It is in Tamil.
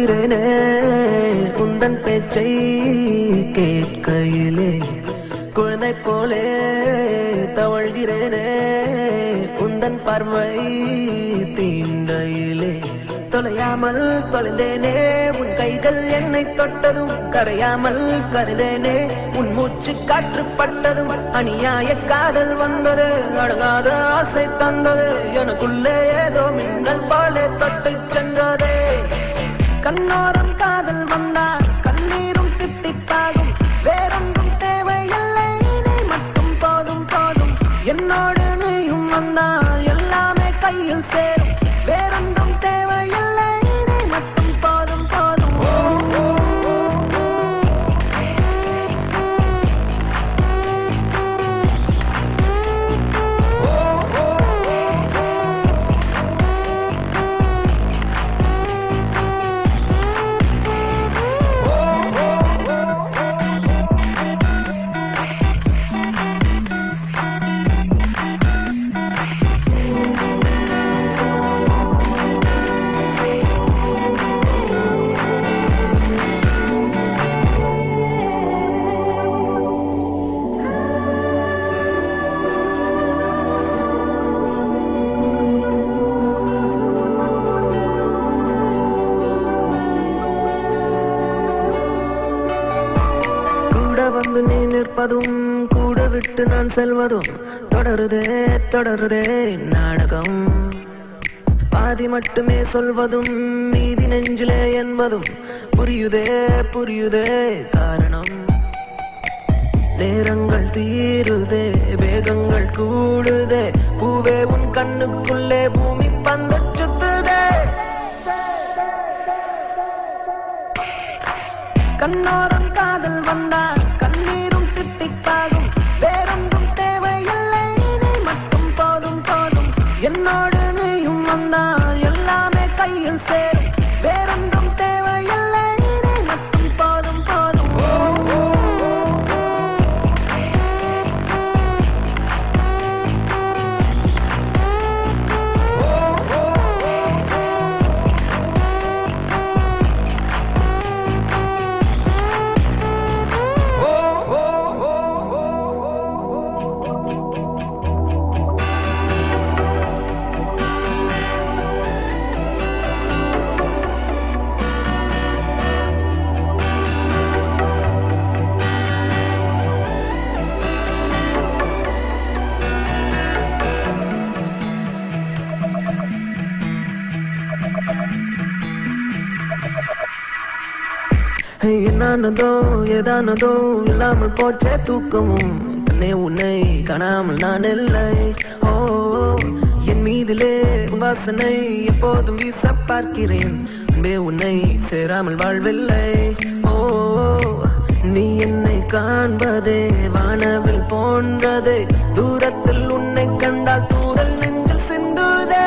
தவழ்கிறேனே உந்தன் பேச்சை கேட்கையிலே குழந்தை போலே தவழ்கிறேனே உந்தன் பார்வை தீண்டையிலே தொலையாமல் தொலைந்தேனே உன் கைகள் என்னை தொட்டதும் கரையாமல் கருதேனே உன் மூச்சு காற்று பட்டதும் அநியாய காதல் வந்தது அடங்காத ஆசை தந்தது எனக்குள்ளே ஏதோ மின்னல் பாலே தொட்டு சென்றதே கண்ணோரம் காதல் வந்தால் கண்ணீரும் தித்திப்பாகும் வேறொன்றும் தேவையில்லை நீ மட்டும் போதும் போதும் என்னோடு நீயும் வந்தால் எல்லாமே கையில் சேரும் வேறொன்றும் தேவையில்லை நீ மட்டும் போதும் போதும் வந்து நீ நிற்பதும் கூட விட்டு நான் செல்வதும் தொடருதே தொடருதே நாடகம் பாதி மட்டுமே சொல்வதும் மீதி நெஞ்சிலே என்பதும் புரியுதே புரியுதே காரணம் நேரங்கள் தீருதே வேகங்கள் கூடுதே பூவே உன் கண்ணுக்குள்ளே பூமி பந்து சுத்துதே கண்ணோரம் காதல் வந்தால் கண்ணீரும் தித்திப்பாகும் வேறொன்றும் தேவையில்லை நீ மட்டும் போதும் போதும் என்னோடு நீயும் வந்தால் எல்லாமே கையில் சேரும் வேறொன்றும் தேவையில்லை நீ மட்டும் போதும் போதும் என்னானதோ ஏதானதோ இல்லாமல் போச்சே தூக்கமும் தன்னை உன்னை காணாமல் நான் இல்லை ஓ என் மீதிலே வாசனை எப்போதும் வீச பார்க்கிறேன் அன்பே உன்னை சேராமல் வாழ்வில்லை ஓ நீ என்னை காண்பதே வானவில் போன்றதே தூரத்தில் உன்னை கண்டால் தூரல் நெஞ்சில் சிந்துதே